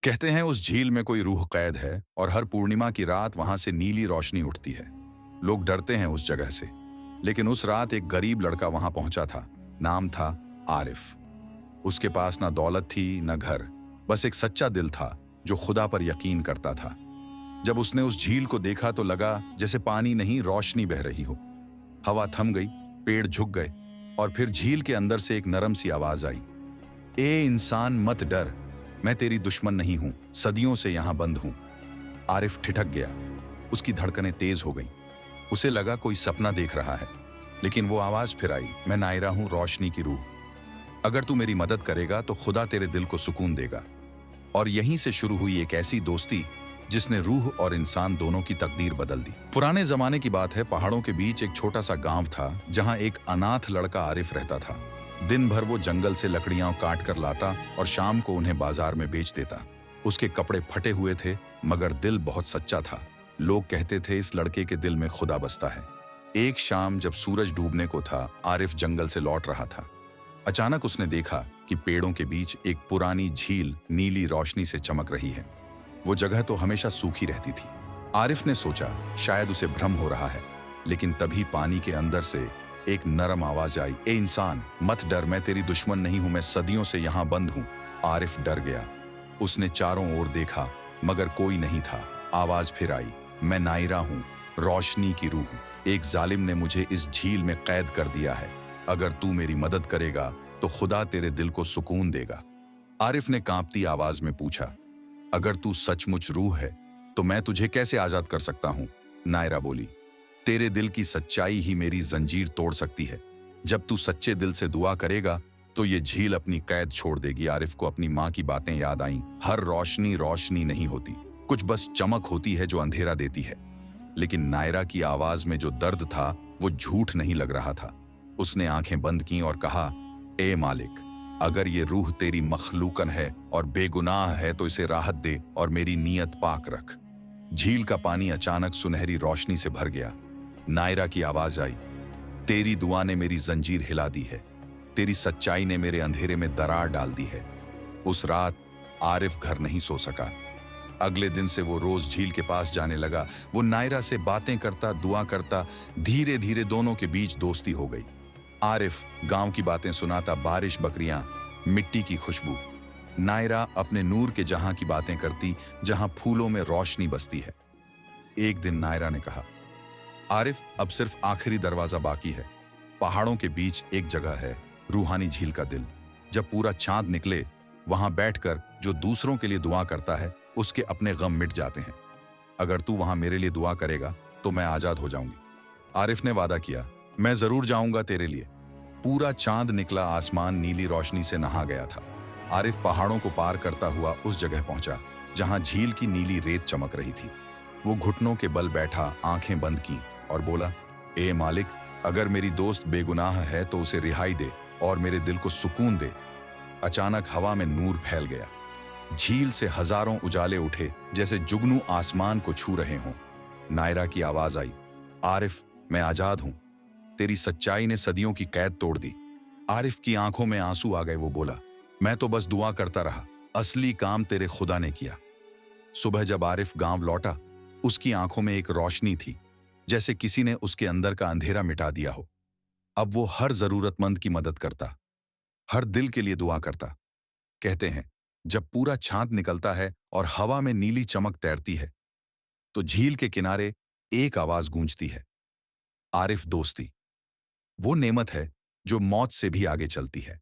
कहते हैं उस झील में कोई रूह कैद है और हर पूर्णिमा की रात वहां से नीली रोशनी उठती है। लोग डरते हैं उस जगह से। लेकिन उस रात एक गरीब लड़का वहां पहुंचा था। नाम था आरिफ। उसके पास ना दौलत थी ना घर, बस एक सच्चा दिल था जो खुदा पर यकीन करता था। जब उसने उस झील को देखा तो लगा जैसे पानी नहीं रोशनी बह रही हो। हवा थम गई, पेड़ झुक गए और फिर झील के अंदर से एक नरम सी आवाज आई, ए इंसान मत डर, मैं तेरी दुश्मन नहीं हूं, सदियों से यहां बंद हूं। आरिफ ठिठक गया। उसकी धड़कनें तेज हो गईं। उसे लगा कोई सपना देख रहा है। लेकिन वो आवाज फिर आई, मैं नायरा हूं, रोशनी की रूह। अगर तू मेरी मदद करेगा तो खुदा तेरे दिल को सुकून देगा। और यहीं से शुरू हुई एक ऐसी दोस्ती जिसने रूह और इंसान दोनों की तकदीर बदल दी। पुराने जमाने की बात है। पहाड़ों के बीच एक छोटा सा गांव था जहां एक अनाथ लड़का आरिफ रहता था। दिन भर वो जंगल से लकड़ियां काट कर लाता और शाम को उन्हें बाजार में बेच देता। उसके कपड़े फटे हुए थे मगर दिल बहुत सच्चा था। लोग कहते थे इस लड़के के दिल में खुदा बसता है। एक शाम जब सूरज डूबने को था, आरिफ जंगल से लौट रहा था। अचानक उसने देखा कि पेड़ों के बीच एक पुरानी झील नीली रोशनी से चमक रही है। वो जगह तो हमेशा सूखी रहती थी। आरिफ ने सोचा शायद उसे भ्रम हो रहा है। लेकिन तभी पानी के अंदर से एक नरम आवाज आई, ए इंसान मत डर, मैं तेरी दुश्मन नहीं हूं, मैं सदियों से यहां बंद हूं। आरिफ डर गया। उसने चारों ओर देखा मगर कोई नहीं था। आवाज फिर आई, मैं नायरा हूं, रोशनी की रूह। एक जालिम ने मुझे इस झील में कैद कर दिया है। अगर तू मेरी मदद करेगा तो खुदा तेरे दिल को सुकून देगा। आरिफ ने कांपती आवाज में पूछा, अगर तू सचमुच रूह है तो मैं तुझे कैसे आजाद कर सकता हूं? नायरा बोली, तेरे दिल की सच्चाई ही मेरी जंजीर तोड़ सकती है। जब तू सच्चे दिल से दुआ करेगा तो ये झील अपनी कैद छोड़ देगी। आरिफ को अपनी माँ की बातें याद आईं। हर रोशनी रोशनी नहीं होती, कुछ बस चमक होती है जो अंधेरा देती है। लेकिन नायरा की आवाज में जो दर्द था वो झूठ नहीं लग रहा था। उसने आंखें बंद की और कहा, ए मालिक, अगर ये रूह तेरी मखलूकन है और बेगुनाह है तो इसे राहत दे और मेरी नीयत पाक रख। झील का पानी अचानक सुनहरी रोशनी से भर गया। नायरा की आवाज आई, तेरी दुआ ने मेरी जंजीर हिला दी है, तेरी सच्चाई ने मेरे अंधेरे में दरार डाल दी है। उस रात आरिफ घर नहीं सो सका। अगले दिन से वो रोज झील के पास जाने लगा। वो नायरा से बातें करता, दुआ करता। धीरे धीरे दोनों के बीच दोस्ती हो गई। आरिफ गांव की बातें सुनाता, बारिश, बकरियां, मिट्टी की खुशबू। नायरा अपने नूर के जहां की बातें करती जहां फूलों में रोशनी बसती है। एक दिन नायरा ने कहा, आरिफ अब सिर्फ आखिरी दरवाजा बाकी है। पहाड़ों के बीच एक जगह है, रूहानी झील का दिल। जब पूरा चांद निकले वहां बैठकर जो दूसरों के लिए दुआ करता है उसके अपने गम मिट जाते हैं। अगर तू वहां मेरे लिए दुआ करेगा तो मैं आजाद हो जाऊंगी। आरिफ ने वादा किया, मैं जरूर जाऊंगा तेरे लिए। पूरा चांद निकला, आसमान नीली रोशनी से नहा गया था। आरिफ पहाड़ों को पार करता हुआ उस जगह पहुंचा जहां झील की नीली रेत चमक रही थी। वो घुटनों के बल बैठा, आंखें बंद की और बोला, ए मालिक, अगर मेरी दोस्त बेगुनाह है तो उसे रिहाई दे और मेरे दिल को सुकून दे। अचानक हवा में नूर फैल गया। झील से हजारों उजाले उठे जैसे जुगनू आसमान को छू रहे हों। नायरा की आवाज आई, आरिफ, मैं आजाद हूं, तेरी सच्चाई ने सदियों की कैद तोड़ दी। आरिफ की आंखों में आंसू आ गए। वो बोला, मैं तो बस दुआ करता रहा, असली काम तेरे खुदा ने किया। सुबह जब आरिफ गांव लौटा, उसकी आंखों में एक रोशनी थी, जैसे किसी ने उसके अंदर का अंधेरा मिटा दिया हो। अब वो हर जरूरतमंद की मदद करता, हर दिल के लिए दुआ करता। कहते हैं जब पूरा चांद निकलता है और हवा में नीली चमक तैरती है तो झील के किनारे एक आवाज गूंजती है, आरिफ दोस्ती। वो नेमत है जो मौत से भी आगे चलती है।